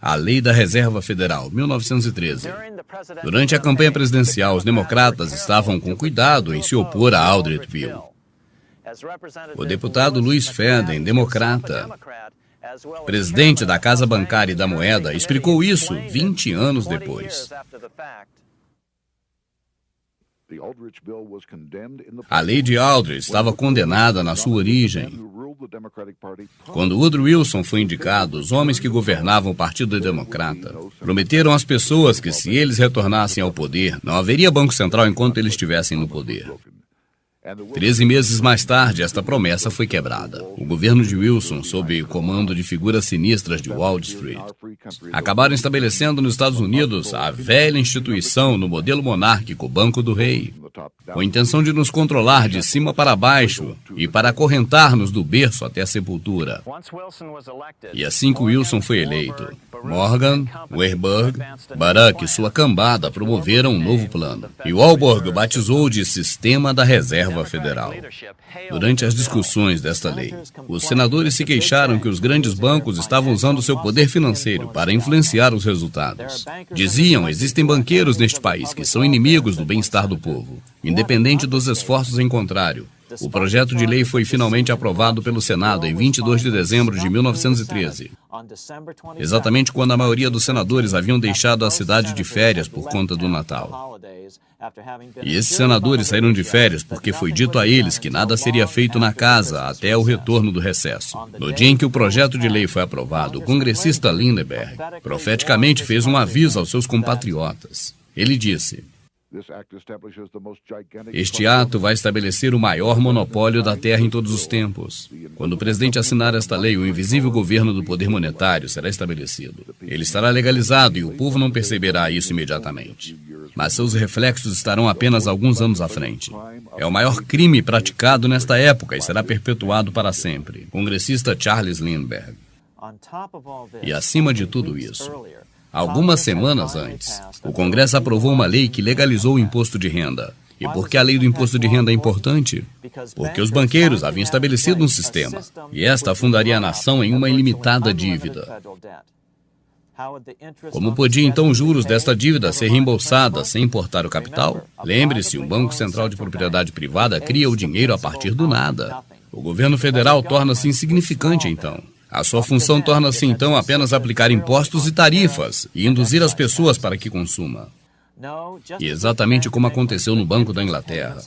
A Lei da Reserva Federal, 1913. Durante a campanha presidencial, os democratas estavam com cuidado em se opor a Aldrich Bill. O deputado Louis Fedden, democrata, presidente da Casa Bancária e da Moeda, explicou isso 20 anos depois. A lei de Aldrich estava condenada na sua origem. Quando Woodrow Wilson foi indicado, os homens que governavam o Partido Democrata prometeram às pessoas que, se eles retornassem ao poder, não haveria Banco Central enquanto eles estivessem no poder. 13 meses mais tarde, esta promessa foi quebrada. O governo de Wilson, sob o comando de figuras sinistras de Wall Street, acabaram estabelecendo nos Estados Unidos a velha instituição no modelo monárquico Banco do Rei, com a intenção de nos controlar de cima para baixo e para acorrentar-nos do berço até a sepultura. E assim que Wilson foi eleito, Morgan, Warburg, Barack e sua cambada promoveram um novo plano. E Warburg batizou de Sistema da Reserva Federal. Durante as discussões desta lei, os senadores se queixaram que os grandes bancos estavam usando seu poder financeiro para influenciar os resultados. Diziam, existem banqueiros neste país que são inimigos do bem-estar do povo, independente dos esforços em contrário. O projeto de lei foi finalmente aprovado pelo Senado em 22 de dezembro de 1913, exatamente quando a maioria dos senadores haviam deixado a cidade de férias por conta do Natal. E esses senadores saíram de férias porque foi dito a eles que nada seria feito na casa até o retorno do recesso. No dia em que o projeto de lei foi aprovado, o congressista Lindbergh profeticamente fez um aviso aos seus compatriotas. Ele disse: este ato vai estabelecer o maior monopólio da terra em todos os tempos. Quando o presidente assinar esta lei, o invisível governo do poder monetário será estabelecido. Ele estará legalizado e o povo não perceberá isso imediatamente. Mas seus reflexos estarão apenas alguns anos à frente. É o maior crime praticado nesta época e será perpetuado para sempre. Congressista Charles Lindbergh. E acima de tudo isso, algumas semanas antes, o Congresso aprovou uma lei que legalizou o imposto de renda. E por que a lei do imposto de renda é importante? Porque os banqueiros haviam estabelecido um sistema, e esta afundaria a nação em uma ilimitada dívida. Como podia então os juros desta dívida ser reembolsada sem importar o capital? Lembre-se, um banco central de propriedade privada cria o dinheiro a partir do nada. O governo federal torna-se insignificante então. A sua função torna-se então apenas aplicar impostos e tarifas e induzir as pessoas para que consumam. E exatamente como aconteceu no Banco da Inglaterra.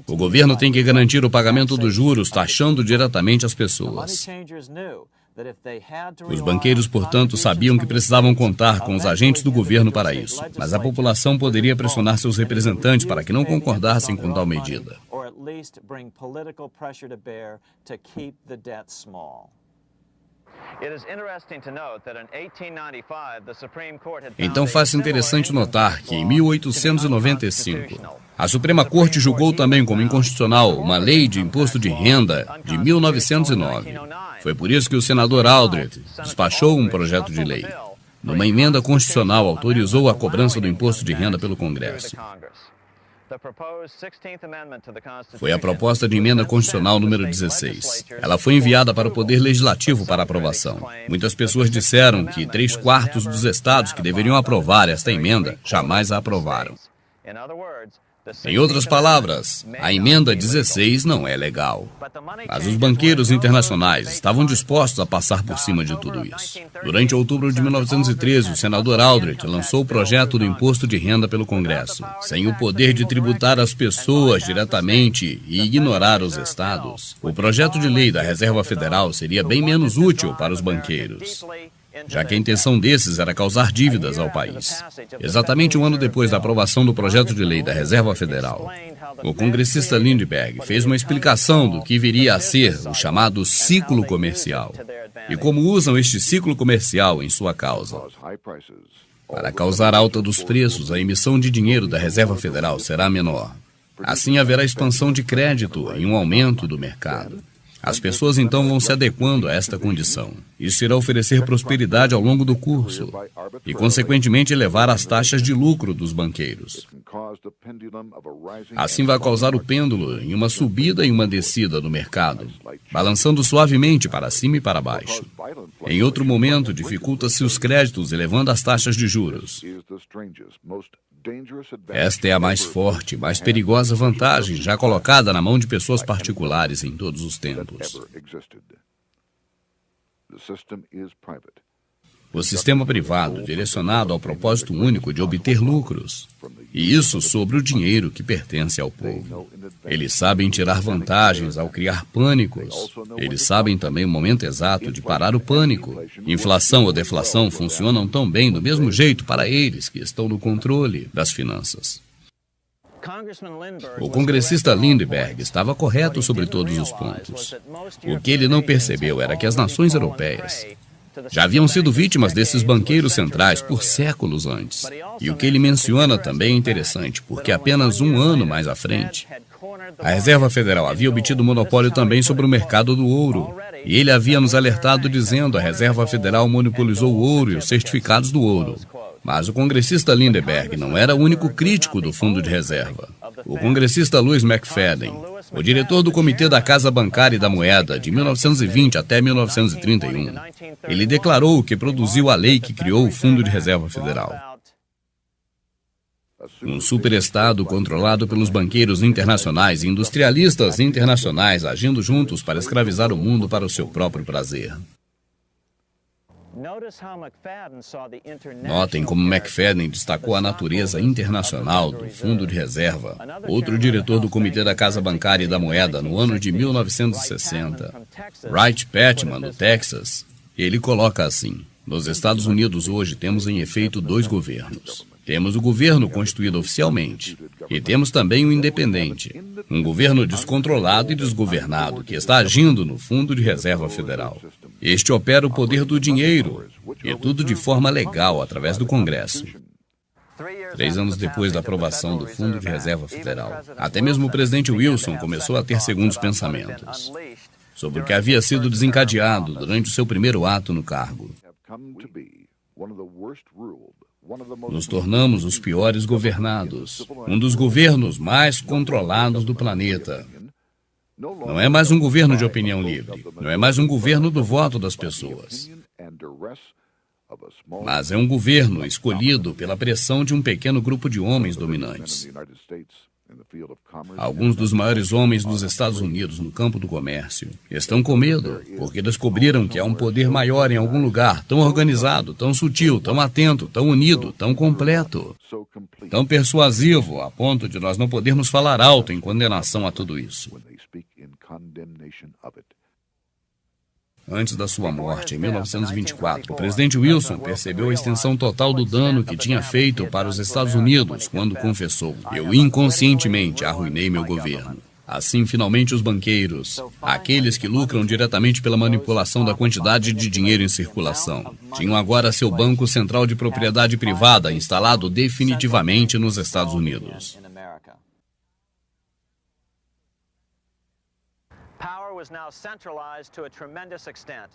O governo tem que garantir o pagamento dos juros, taxando diretamente as pessoas. Os banqueiros, portanto, sabiam que precisavam contar com os agentes do governo para isso, mas a população poderia pressionar seus representantes para que não concordassem com tal medida. Então faz-se interessante notar que, em 1895, a Suprema Corte julgou também como inconstitucional uma lei de imposto de renda de 1909. Foi por isso que o senador Aldrich despachou um projeto de lei. Numa emenda constitucional, autorizou a cobrança do imposto de renda pelo Congresso. Foi a proposta de emenda constitucional número 16. Ela foi enviada para o Poder Legislativo para aprovação. Muitas pessoas disseram que 3/4 dos estados que deveriam aprovar esta emenda jamais a aprovaram. Em outras palavras, a emenda 16 não é legal. Mas os banqueiros internacionais estavam dispostos a passar por cima de tudo isso. Durante outubro de 1913, o senador Aldrich lançou o projeto do imposto de renda pelo Congresso. Sem o poder de tributar as pessoas diretamente e ignorar os estados, o projeto de lei da Reserva Federal seria bem menos útil para os banqueiros, já que a intenção desses era causar dívidas ao país. Exatamente um ano depois da aprovação do projeto de lei da Reserva Federal, o congressista Lindbergh fez uma explicação do que viria a ser o chamado ciclo comercial e como usam este ciclo comercial em sua causa. Para causar alta dos preços, a emissão de dinheiro da Reserva Federal será menor. Assim haverá expansão de crédito e um aumento do mercado. As pessoas então vão se adequando a esta condição. Isso irá oferecer prosperidade ao longo do curso e, consequentemente, elevar as taxas de lucro dos banqueiros. Assim vai causar o pêndulo em uma subida e uma descida do mercado, balançando suavemente para cima e para baixo. Em outro momento, dificulta-se os créditos, elevando as taxas de juros. Esta é a mais forte, mais perigosa vantagem já colocada na mão de pessoas particulares em todos os tempos. O sistema privado, direcionado ao propósito único de obter lucros, e isso sobre o dinheiro que pertence ao povo. Eles sabem tirar vantagens ao criar pânicos. Eles sabem também o momento exato de parar o pânico. Inflação ou deflação funcionam tão bem do mesmo jeito para eles que estão no controle das finanças. O congressista Lindbergh estava correto sobre todos os pontos. O que ele não percebeu era que as nações europeias já haviam sido vítimas desses banqueiros centrais por séculos antes. E o que ele menciona também é interessante, porque apenas um ano mais à frente, a Reserva Federal havia obtido monopólio também sobre o mercado do ouro. E ele havia nos alertado dizendo: a Reserva Federal monopolizou o ouro e os certificados do ouro. Mas o congressista Lindbergh não era o único crítico do fundo de reserva. O congressista Louis McFadden, o diretor do Comitê da Casa Bancária e da Moeda de 1920 até 1931, ele declarou que produziu a lei que criou o Fundo de Reserva Federal. Um superestado controlado pelos banqueiros internacionais e industrialistas internacionais agindo juntos para escravizar o mundo para o seu próprio prazer. Notem como McFadden destacou a natureza internacional do Fundo de Reserva, outro diretor do Comitê da Casa Bancária e da Moeda no ano de 1960, Wright Patman, do Texas. Ele coloca assim: nos Estados Unidos hoje temos em efeito dois governos. Temos o governo constituído oficialmente e temos também o independente, um governo descontrolado e desgovernado que está agindo no Fundo de Reserva Federal. Este opera o poder do dinheiro e tudo de forma legal através do Congresso. 3 anos depois da aprovação do Fundo de Reserva Federal, até mesmo o presidente Wilson começou a ter segundos pensamentos sobre o que havia sido desencadeado durante o seu primeiro ato no cargo. Nos tornamos os piores governados, um dos governos mais controlados do planeta. Não é mais um governo de opinião livre, não é mais um governo do voto das pessoas, mas é um governo escolhido pela pressão de um pequeno grupo de homens dominantes. Alguns dos maiores homens dos Estados Unidos no campo do comércio estão com medo, porque descobriram que há um poder maior em algum lugar, tão organizado, tão sutil, tão atento, tão unido, tão completo, tão persuasivo, a ponto de nós não podermos falar alto em condenação a tudo isso. Antes da sua morte, em 1924, o presidente Wilson percebeu a extensão total do dano que tinha feito para os Estados Unidos quando confessou: eu inconscientemente arruinei meu governo. Assim, finalmente, os banqueiros, aqueles que lucram diretamente pela manipulação da quantidade de dinheiro em circulação, tinham agora seu banco central de propriedade privada instalado definitivamente nos Estados Unidos. Power was now centralized to a tremendous extent.